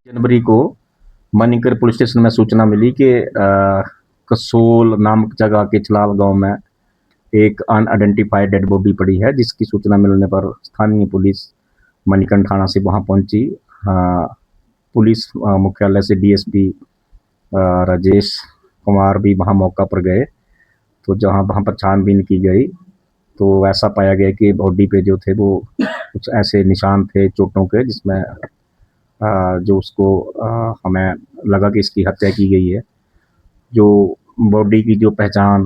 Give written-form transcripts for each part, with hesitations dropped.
जनवरी को मनिकर police station में सूचना मिली कि कसोल नामक जगह के चलाव गांव में एक अनआइडेंटिफाइड डेड बॉडी पड़ी है, जिसकी सूचना मिलने पर स्थानीय पुलिस मणिकर्ण थाना से वहां पहुंची। पुलिस मुख्यालय से डीएसपी राजेश कुमार भी वहां मौका पर गए। तो जहां वहां पर छानबीन की गई तो ऐसा पाया गया कि बॉडी पे जो थे वो कुछ ऐसे निशान थे चोटों के, जिसमें जो उसको हमें लगा कि इसकी हत्या की गई है। जो बॉडी की जो पहचान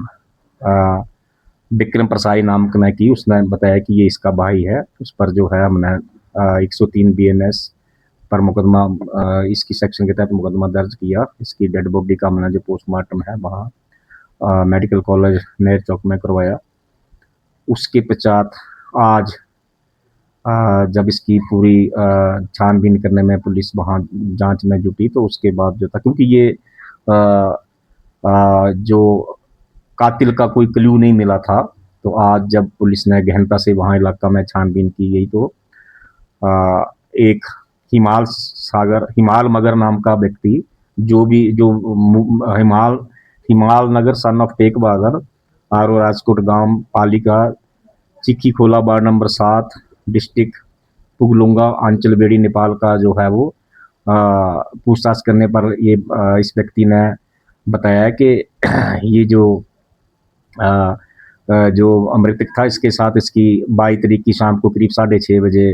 विक्रम प्रसाई नामक ने की, उसने बताया कि ये इसका भाई है। उस पर जो है हमने 103 बीएनएस पर मुकदमा, इसकी सेक्शन के तहत मुकदमा दर्ज किया। इसकी डेड बॉडी का हमने जो पोस्टमार्टम है वहाँ मेडिकल कॉलेज नेर चौक में करवाया। उसके पश्चात आज जब इसकी पूरी छानबीन करने में पुलिस वहाँ जांच में जुटी, तो उसके बाद जो था, क्योंकि ये जो कातिल का कोई क्लू नहीं मिला था, तो आज जब पुलिस ने गहनता से वहाँ इलाका में छानबीन की गई तो एक हिमाल मगर नाम का व्यक्ति, जो हिमाल नगर सन ऑफ टेक बहादुर आर राजकोट गांव पालिका चिक्की खोला वार्ड नंबर 7 डिस्ट्रिक्ट पुगलुंगा अंचल बेड़ी नेपाल का जो है वो पूछताछ करने पर ये इस व्यक्ति ने बताया कि ये जो मृतक था, इसके साथ इसकी 22 तारीख की शाम को करीब 6:30 बजे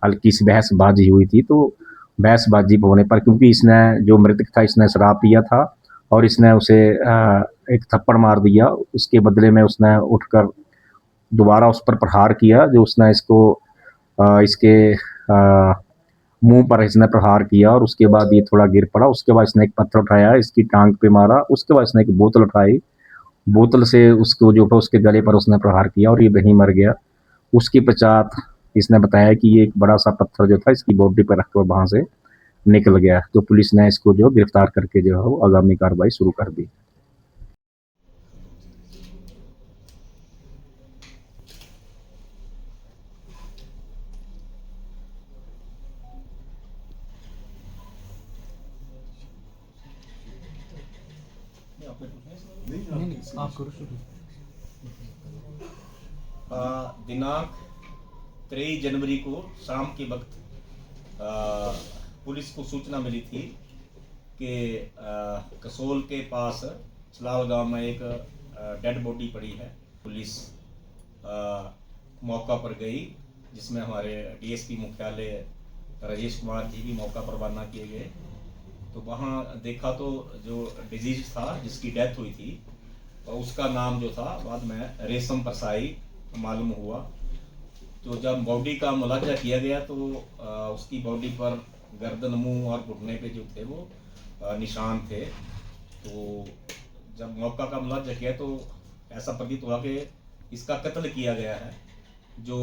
हल्की सी बहसबाजी हुई थी। तो बहसबाजी होने पर, क्योंकि इसने जो मृतक था इसने शराब पिया था और इसने उसे एक थप्पड़ मार दिया। उसके बदले में उसने उठकर दोबारा उस पर प्रहार किया। जो उसने इसके मुंह पर इसने प्रहार किया और उसके बाद ये थोड़ा गिर पड़ा। उसके बाद इसने एक पत्थर उठाया, इसकी टांग पे मारा। उसके बाद इसने एक बोतल उठाई, बोतल से उसको जो था उसके गले पर उसने प्रहार किया और ये वहीं मर गया। उसके पश्चात इसने बताया कि ये एक बड़ा सा पत्थर जो था इसकी बॉडी पर रखकर वहां से निकल गया। तो पुलिस ने इसको जो गिरफ्तार करके जो है वो आगामी कार्रवाई शुरू कर दी। आप करो शुरू। दिनांक 23 जनवरी को शाम के वक्त पुलिस को सूचना मिली थी कि कसोल के पास चलाल गांव में एक डेड बॉडी पड़ी है। पुलिस मौका पर गई, जिसमें हमारे डीएसपी मुख्यालय राजेश कुमार जी भी मौका पर रवाना किए गए। तो वहाँ देखा तो जो डिजीज था जिसकी डेथ हुई थी उसका नाम जो था बाद में रेशम प्रसाई मालूम हुआ। तो जब बॉडी का मुलाजा किया गया तो उसकी बॉडी पर गर्दन, मुंह और घुटने पे जो थे वो निशान थे। तो जब मौका का मुलाजा किया तो ऐसा प्रतीत हुआ कि इसका कत्ल किया गया है। जो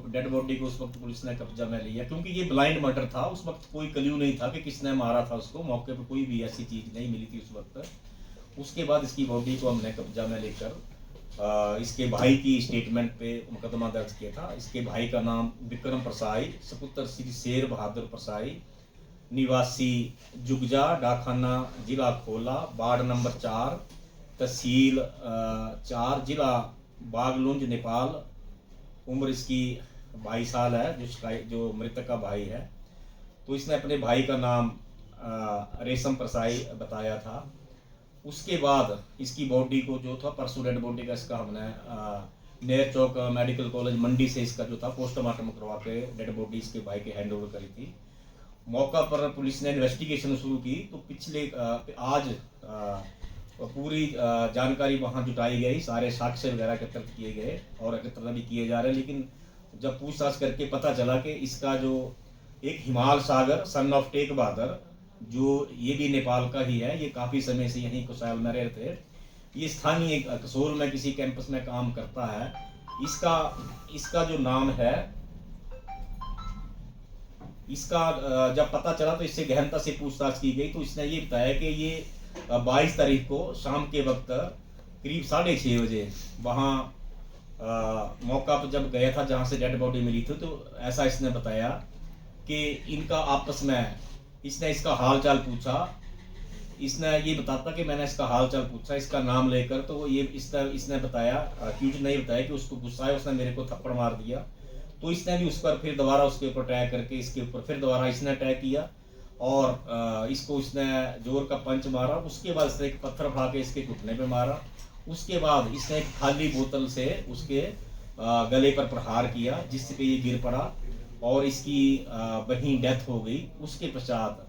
डेड बॉडी को उस वक्त पुलिस ने कब्जा में लिया, क्योंकि ये ब्लाइंड मर्डर था। उस वक्त कोई क्ल्यू नहीं था कि किसने मारा था उसको। मौके पर कोई भी ऐसी चीज़ नहीं मिली थी उस वक्त। उसके बाद इसकी बॉडी को हमने कब्जा में लेकर इसके भाई की स्टेटमेंट पे मुकदमा दर्ज किया था। इसके भाई का नाम विक्रम प्रसाई, सपुत्र श्री शेर बहादुर प्रसाई, निवासी जुगजा, डाकखाना जिला खोला, वार्ड नंबर 4, तहसील 4, जिला बागलुंज, नेपाल। उम्र इसकी 22 साल है, जो मृतक का भाई है। तो इसने अपने भाई का नाम रेशम प्रसाई बताया था। उसके बाद इसकी बॉडी को जो था, परसों डेड बॉडी का इसका हमने नेर चौक मेडिकल कॉलेज मंडी से इसका जो था पोस्टमार्टम करवा के डेड बॉडी इसके भाई के हैंड ओवर करी थी। मौका पर पुलिस ने इन्वेस्टिगेशन शुरू की। तो पिछले आज पूरी जानकारी वहाँ जुटाई गई, सारे साक्ष्य वगैरह एकत्रित किए गए और एकत्र भी किए जा रहे हैं। लेकिन जब पूछताछ करके पता चला कि इसका जो एक हिमाल सागर सन ऑफ टेक बहादुर, जो ये भी नेपाल का ही है, ये काफ़ी समय से यहीं कुशल में रहे थे। ये स्थानीय कसोल में किसी कैंपस में काम करता है। इसका जो नाम है, इसका जब पता चला तो इससे गहनता से पूछताछ की गई। तो इसने ये बताया कि ये 22 तारीख को शाम के वक्त करीब 6:30 बजे वहाँ मौका पर जब गया था जहाँ से डेड बॉडी मिली थी, तो ऐसा इसने बताया कि इनका आपस में इसने इसका हाल चाल पूछा। इसने ये बताता कि मैंने इसका हाल चाल पूछा, इसका नाम लेकर, तो ये इसने बताया, अक्यूज ने बताया कि उसको गुस्सा है, उसने मेरे को थप्पड़ मार दिया। तो इसने भी उस पर फिर दोबारा उसके ऊपर अटैक करके इसके ऊपर फिर दोबारा इसने अटैक किया और इसको इसने जोर का पंच मारा। उसके बाद इसने एक पत्थर उठा के इसके घुटने पे मारा। उसके बाद इसने एक खाली बोतल से उसके गले पर प्रहार किया, जिससे ये गिर पड़ा और इसकी वहीं डेथ हो गई। उसके पश्चात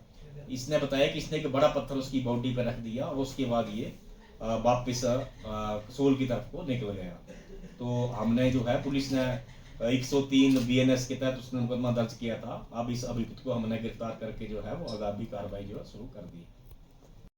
इसने बताया कि इसने एक बड़ा पत्थर उसकी बॉडी पर रख दिया और उसके बाद ये वापस कसोल की तरफ को निकल गया। तो हमने जो है, पुलिस ने 103 BNS के तहत उसने मुकदमा दर्ज किया था। अब इस अभियुक्त को हमने गिरफ्तार करके जो है वो आगामी कार्रवाई जो है शुरू कर दी।